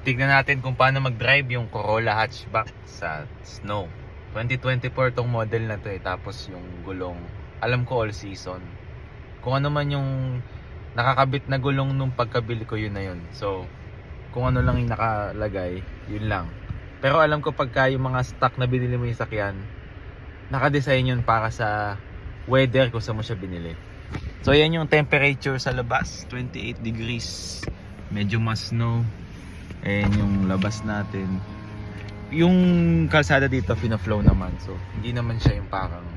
tignan natin kung paano mag-drive yung Corolla hatchback sa snow. 2024 tong model na to eh. Tapos yung gulong, alam ko all season. Kung ano man yung nakakabit na gulong nung pagkabili ko, yun na yun. So, kung ano lang yung nakalagay, yun lang. Pero alam ko pagka yung mga stock na binili mo yung sakyan, nakadesign yun para sa weather kung saan mo siya binili. So, yan yung temperature sa labas. 28 degrees. Medyo mas snow. Ayan yung labas natin. Yung kalsada dito, fina-flow naman. So, hindi naman siya yung parang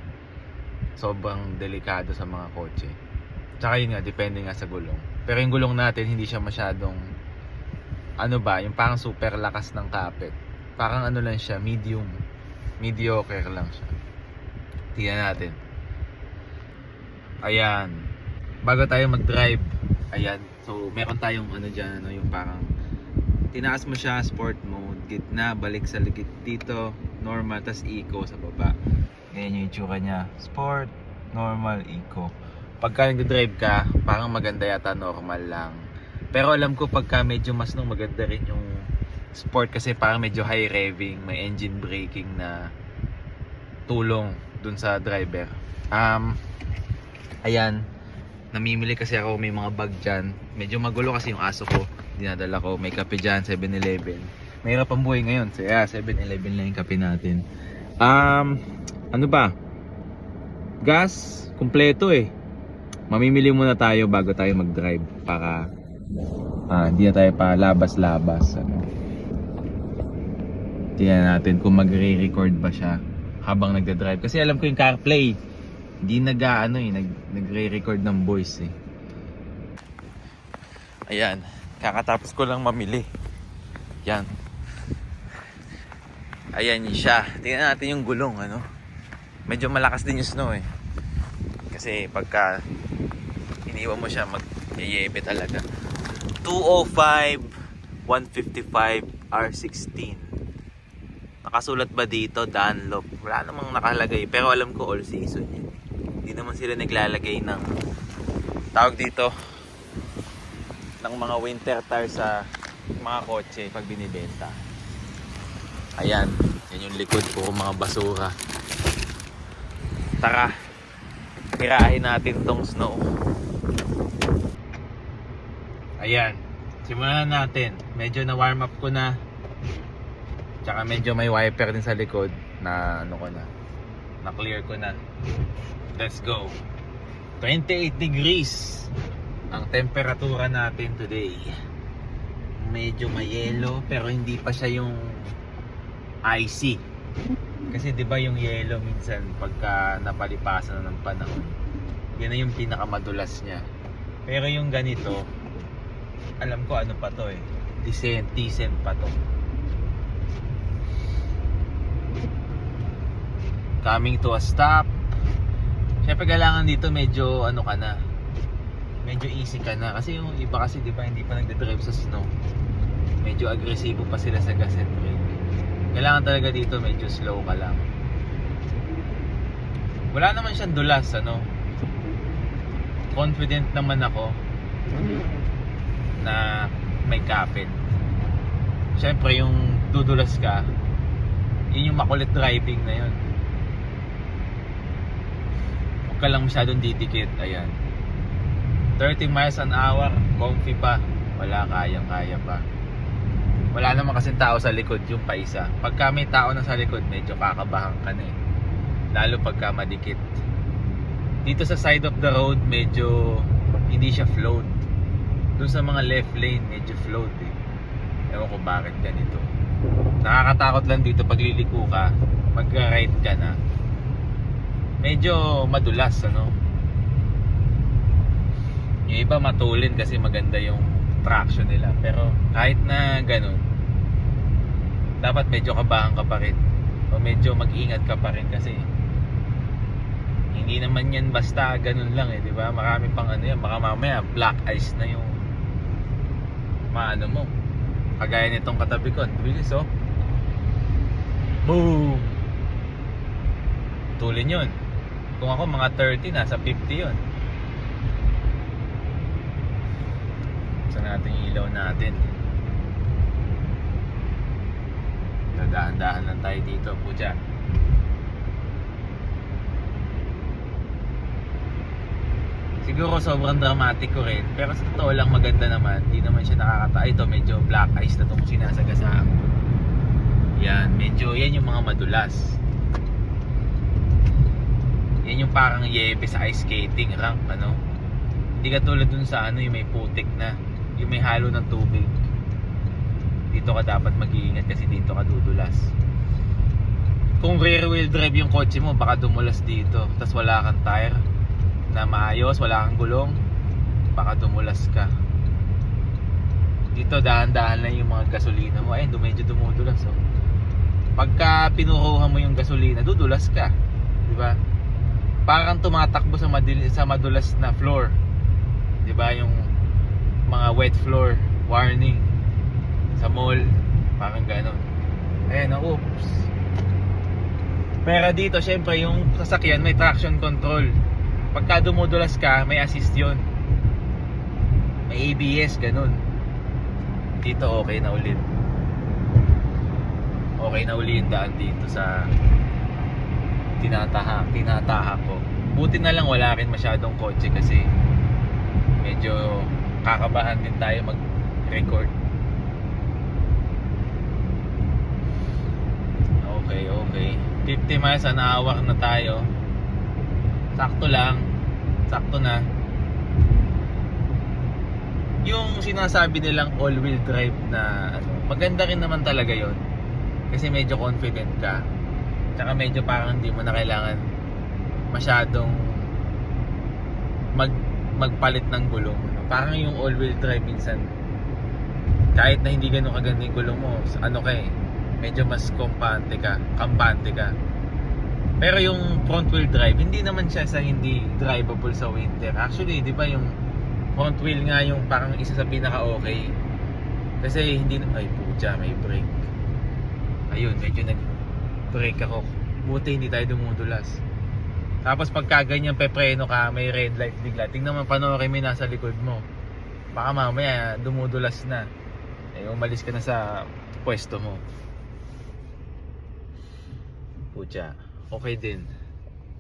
sobrang delikado sa mga kotse. Tsaka yun nga, depende nga sa gulong. Pero yung gulong natin, hindi siya masyadong ano ba, yung parang super lakas ng kapit. Parang ano lang siya, mediocre lang siya. Tingnan natin. Ayan. Bago tayo mag-drive, ayan. So, meron tayong ano dyan, ano, yung parang tinaas mo siya, sport mode, gitna, balik sa likid dito, normal, tas eco sa baba. Ganyan yung itsura niya. Sport, normal, eco. Pagka nag-drive ka, parang maganda yata normal lang. Pero alam ko pagka medyo mas nung maganda rin yung sport kasi parang medyo high revving, may engine braking na tulong dun sa driver. Ayan, namimili kasi ako, may mga bag dyan. Medyo magulo kasi yung aso ko, dinadala ko. May kape dyan, 7-Eleven. Mahirap ang buhay ngayon, so yeah, 7-Eleven lang yung kape natin. Ano ba? Gas, kumpleto eh. Mamimili muna tayo bago tayo mag-drive para hindi na tayo pa labas-labas. Ano. Tingnan natin kung magre-record ba siya habang nagde-drive. Kasi alam ko yung CarPlay, hindi nagre-record ng voice eh. Ayan, kakatapos ko lang mamili. Yan. Ayan siya. Tingnan natin yung gulong, ano. Medyo malakas din yung snow eh. Kasi pagka iniwan mo siya, mag-yebe talaga. 205, 155, R16. Nakasulat ba dito? Dunlop. Wala namang nakalagay. Pero alam ko all season yun. Hindi naman sila naglalagay ng tawag dito ng mga winter tire sa mga kotse pag binibenta. Ayan. Yan yung likod ko, mga basura. Tara. Tirahin natin tong snow. Ayan. Simulan natin. Medyo na warm up ko na. Tsaka medyo may wiper din sa likod na ano ko na. Na clear ko na. Let's go. 28 degrees ang temperatura natin today. Medyo may yellow pero hindi pa siya yung icy. Kasi 'di ba yung yellow minsan pagka napalipasan na ng panahon, yan na yung pinakamadulas niya. Pero yung ganito, alam ko ano pa to eh. Decent pa to. Coming to a stop. Siyempre kailangan dito medyo ano ka na, medyo easy ka na. Kasi yung iba kasi di ba hindi pa nagde-drive sa snow, medyo agresibo pa sila sa gas and brake. Kailangan talaga dito medyo slow ka lang. Wala naman siyang dulas, ano. Confident naman ako na may kapit. Siyempre yung dudulas ka, yun yung makulit driving na yun. Huwag ka lang masyadong didikit. Ayan, 30 miles an hour, comfy pa. Wala, kayang-kaya pa. Wala naman kasing tao sa likod, yung paisa. Pagka may tao na sa likod, medyo kakabahan ka na eh. Lalo pagka madikit. Dito sa side of the road, medyo hindi siya float. Doon sa mga left lane, medyo float eh. Ewan ko bakit ganito. Nakakatakot lang dito pag liliko ka, mag-ride ka na, medyo madulas, ano. Yung iba matulin kasi maganda yung traction nila. Pero kahit na ganun, dapat medyo kabahan ka pa rin. O medyo mag-ingat ka pa rin kasi hindi naman yan basta ganun lang eh, di ba? Marami pang ano yan, baka mamaya black ice na yung maano mo. Kagaya nitong katabi ko, bilis oh. Boom! Tulin yun. Kung ako mga 30, nasa 50 yun. Buksan natin yung ilaw natin. dahan-dahan lang tayo dito, pucha. Siguro sobrang dramatic ko rin, pero sa totoo lang maganda naman. Hindi naman siya ito medyo black ice na itong sinasagasaan. Yan, medyo yan yung mga madulas. Yan yung parang yebe sa ice skating rank, ano. Hindi katulad dun sa ano yung may putik na, yung may halo ng tubig. Dito ka dapat mag-iingat kasi dito ka dudulas. Kung rear wheel drive yung kotse mo, baka dumulas dito. Tas wala kang tire na maayos, wala kang gulong, baka dumulas ka. Dito dahan-dahan lang yung mga gasolina mo. Ayun, medyo dumudulas, oh. Pagka pinuhuhan mo yung gasolina, dudulas ka, di ba? Parang tumatakbo sa madulas na floor, di ba? Yung mga wet floor warning sa mall, parang ganon. Ayun, oops. Pero dito syempre yung sasakyan may traction control. Pagka dumudulas ka, may assist yun. May ABS, ganun. Dito okay na ulit. Okay na uli yung daan dito sa tinatahak ko. Buti na lang wala rin masyadong kotse kasi medyo kakabahan din tayo mag-record. Okay. 50 miles an hour na tayo. Sakto lang. Sakto na. Yung sinasabi nilang all-wheel drive na ano, maganda rin naman talaga yon. Kasi medyo confident ka. Tsaka medyo parang hindi mo na kailangan masyadong magpalit ng gulong. Parang yung all-wheel drive minsan, kahit na hindi ganun kaganda yung gulong mo, ano ka eh, medyo mas kampante ka. Pero yung front wheel drive, hindi naman siya sa hindi drivable sa winter. Actually, di ba yung front wheel nga yung parang isa sa pinaka okay. Kasi hindi, ay pucha, may brake. Ayun, medyo nag-brake ako. Buti hindi tayo dumudulas. Tapos pagka ganyan pepreno ka, may red light bigla. Tingnan mo panoorin mo nasa likod mo. Baka mamaya dumudulas na. Eh, umalis ka na sa pwesto mo. Pucha, okay din.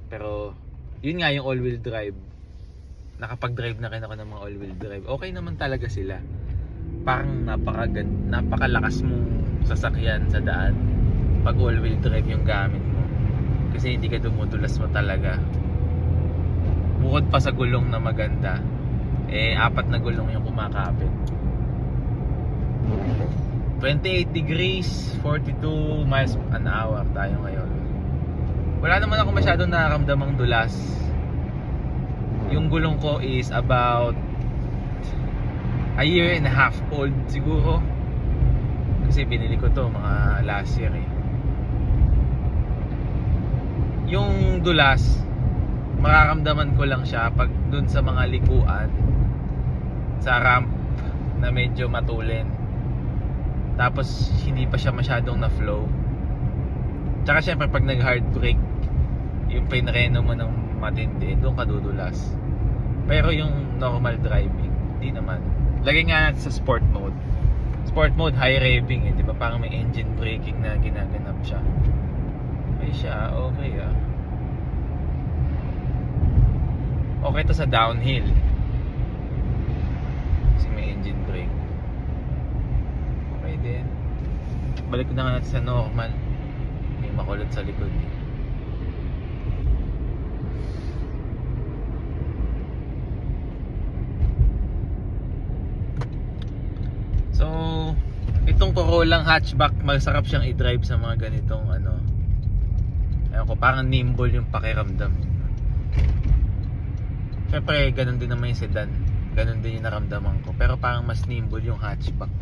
Pero yun nga yung all-wheel drive. Nakapag-drive na rin ako ng mga all-wheel drive. Okay naman talaga sila. Parang napakalakas mong sasakyan sa daan pag all-wheel drive yung gamit mo. Kasi hindi ka dumudulas mo talaga. Bukod pa sa gulong na maganda, eh 4 na gulong yung kumakapit. 28 degrees, 42 miles an hour tayo ngayon. Wala naman ako masyadong nararamdamang dulas. Yung gulong ko is about a year and a half old siguro. Kasi binili ko to mga last year eh. Yung dulas, mararamdaman ko lang siya pag dun sa mga likuan, sa ramp na medyo matulin. Tapos hindi pa siya masyadong na flow. Tsaka syempre pag nag hard brake, yung pinreno mo ng matindi, doon ka dudulas. Pero yung normal driving, hindi naman. Lagay nga natin sa sport mode. Sport mode, high revving eh, di ba? Parang may engine braking na ginaganap siya. Okay siya, okay ah. Okay to sa downhill. Kasi may engine brake. Okay din. Balik na nga natin sa normal. May makulot sa likod eh. So, itong Corolla hatchback, masarap siyang i-drive sa mga ganitong ano. Ayun ko, parang nimble yung pakiramdam. Siyempre, ganun din naman yung sedan. Ganun din yung naramdaman ko. Pero parang mas nimble yung hatchback.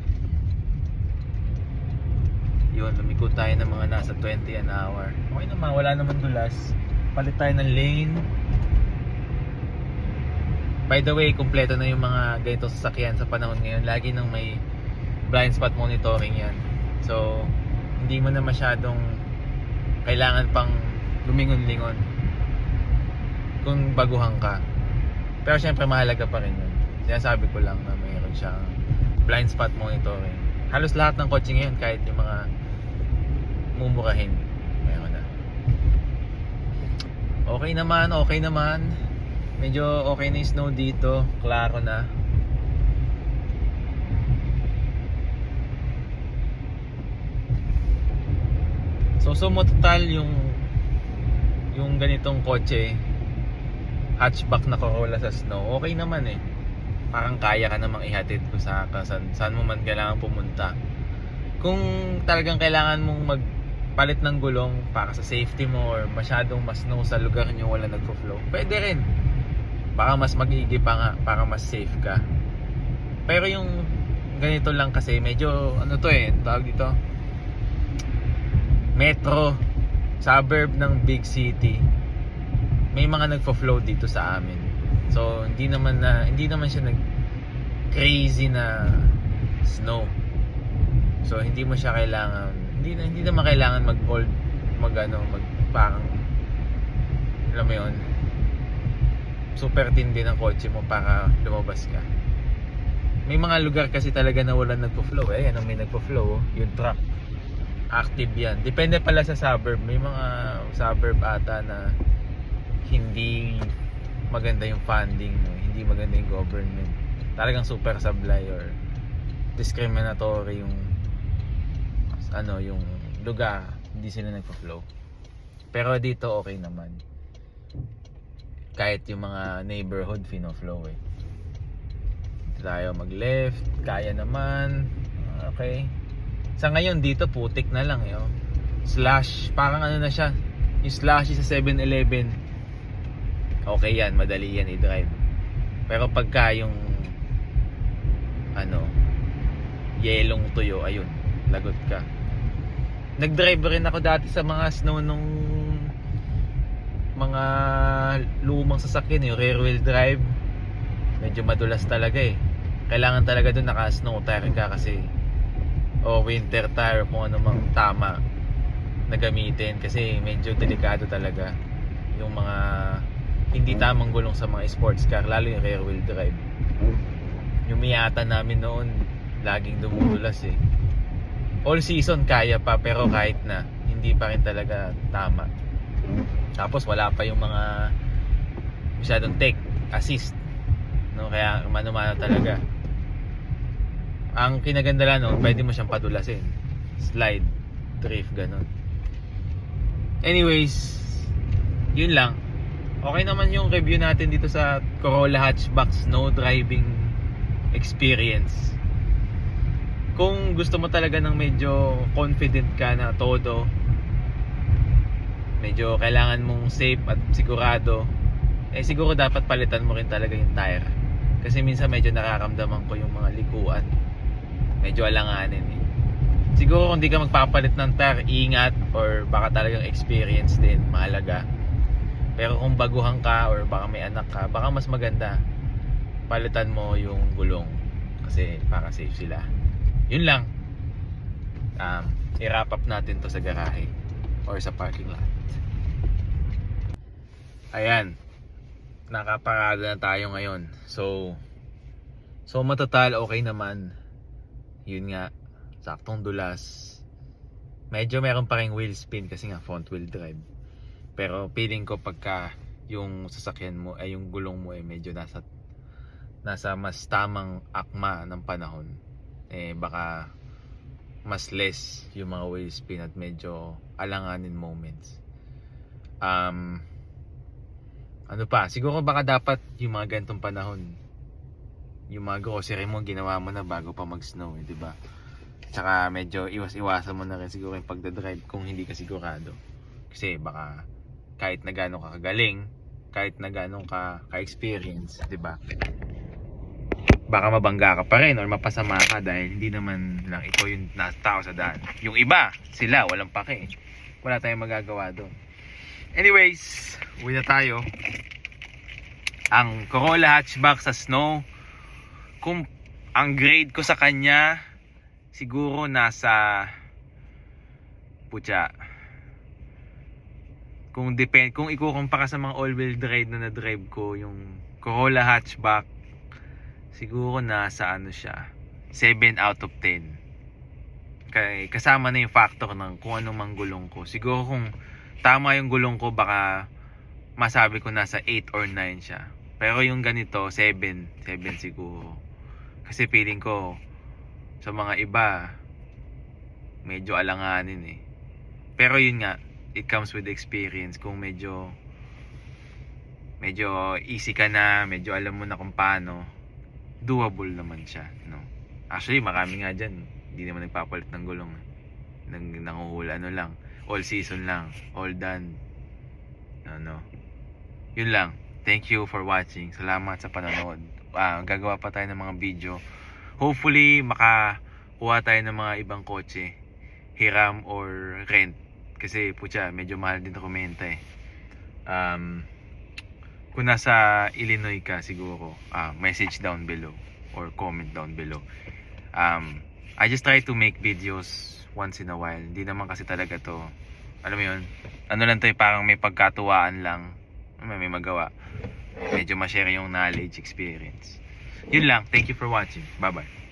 Yun, lumiko tayo ng mga nasa 20 an hour. Okay naman, wala naman dulas. Palit tayo ng lane. By the way, kumpleto na yung mga ganitong sasakyan sa panahon ngayon. Lagi nang may blind spot monitoring yan. So, hindi mo na masyadong kailangan pang lumingon-lingon kung baguhan ka. Pero syempre mahalaga pa rin yun. Sinasabi ko lang na mayroon siyang blind spot monitoring. Halos lahat ng kotse ngayon, kahit yung mga mumurahin. Meron na. Okay naman. Medyo okay na yung snow dito. Klaro na. So total yung ganitong kotse, hatchback na Corolla sa snow, okay naman eh. Parang kaya ka namang ihatid kung saan mo man kailangan pumunta. Kung talagang kailangan mong magpalit ng gulong para sa safety mo or masyadong mas snow sa lugar nyo wala nagpo-flow, pwede rin. Baka mas mag-iigi pa nga para mas safe ka. Pero yung ganito lang kasi medyo ano to eh, tawag dito, metro, suburb ng big city. May mga nagpo-flow dito sa amin. So hindi naman siya crazy na snow. So hindi mo siya kailangan, hindi naman kailangan mag parang alam mo yun, super tindi ng kotse mo para lumabas ka. May mga lugar kasi talaga na walang nagpo-flow. Ayan ang may nagpo-flow, yung truck. Active yan. Depende pala sa suburb. May mga suburb ata na hindi maganda yung funding, hindi maganda yung government. Talagang super sablay or discriminatory yung yung lugar, hindi sila nagpo-flow. Pero dito okay naman. Kahit yung mga neighborhood fino-flow eh. Dito tayo mag-left, kaya naman. Okay. Sa ngayon dito putik na lang eh. Slash, parang ano na siya. Yung slash sa 7-Eleven. Okay yan, madali yan i-drive. Pero pagka yung yelong tuyo, ayun, lagot ka. Nag-drive rin ako dati sa mga snow nung mga lumang sasakyan, yung rear wheel drive. Medyo madulas talaga eh. Kailangan talaga doon naka-snow tire ka kasi winter tire kung ano mang tama na gamitin kasi medyo delikado talaga yung mga hindi tamang gulong sa mga sports car, lalo yung rear wheel drive. Yung Miata namin noon laging dumudulas eh. All season kaya pa, pero kahit na hindi pa rin talaga tama. Tapos wala pa yung mga masyadong tech assist, no? Kaya mano-mano talaga. Ang kinaganda lang no, pwede mo siyang padulasin, slide, drift, ganun. Anyways, yun lang. Okay naman yung review natin dito sa Corolla hatchback snow driving experience. Kung gusto mo talaga ng medyo confident ka na todo, medyo kailangan mong safe at sigurado, siguro dapat palitan mo rin talaga yung tire. Kasi minsan medyo nararamdaman ko yung mga likuan, medyo alanganin eh. Siguro kung di ka magpapalit ng tire, ingat, or baka talagang experience din, mahalaga. Pero kung baguhan ka or baka may anak ka, baka mas maganda palitan mo yung gulong kasi para safe sila. Yun lang. I-wrap up natin to sa garahe or sa parking lot. Ayan, nakaparada na tayo ngayon. So matotal okay naman. Yun nga, saktong dulas. Medyo meron pa ring wheel spin kasi nga front wheel drive. Pero feeling ko pagka yung sasakyan mo ay yung gulong mo ay medyo nasa mas tamang akma ng panahon, baka mas less yung mga wheel spin at medyo alanganin moments. Ano pa, siguro baka dapat yung mga ganitong panahon, yung mga grocery mo ginawa mo na bago pa mag-snow, di ba? Tsaka medyo iwasan mo na rin siguro yung pagdadrive kung hindi ka sigurado. Kasi baka kahit na gano'ng ka kagaling, kahit na gano'ng ka ka-experience, di ba? Baka mabangga ka pa rin or mapasama ka dahil hindi naman lang ikaw yung tao sa daan. Yung iba, sila, walang pake. Wala tayong magagawa doon. Anyways, uwi na tayo. Ang Corolla hatchback sa snow, kung ang grade ko sa kanya, siguro nasa kung ikukumpara sa mga all-wheel drive na na-drive ko, yung Corolla hatchback, siguro nasa 7 out of 10. kasama na yung factor ng kung ano mang gulong ko. Siguro kung tama yung gulong ko, baka masabi ko nasa 8 or 9 siya. Pero yung ganito, 7 siguro. Kasi feeling ko sa mga iba medyo alanganin eh. Pero yun nga, it comes with experience. Kung medyo easy ka na, medyo alam mo na kung paano, doable naman siya, no? Actually, marami nga dyan, hindi naman nagpapalit ng gulong. Nanguhula, ano lang, all season lang, all done. No. Yun lang. Thank you for watching. Salamat sa panonood. Gagawa pa tayo ng mga video. Hopefully, makakuha tayo ng mga ibang kotse. Hiram or rent. Kasi, putya, medyo mahal din kumenta eh. Kung nasa Illinois ka, siguro, message down below or comment down below. I just try to make videos once in a while. Hindi naman kasi talaga to, alam mo yun, ano lang to, parang may pagkatuwaan lang, may magawa, medyo ma-share yung knowledge, experience. Yun lang. Thank you for watching. Bye bye.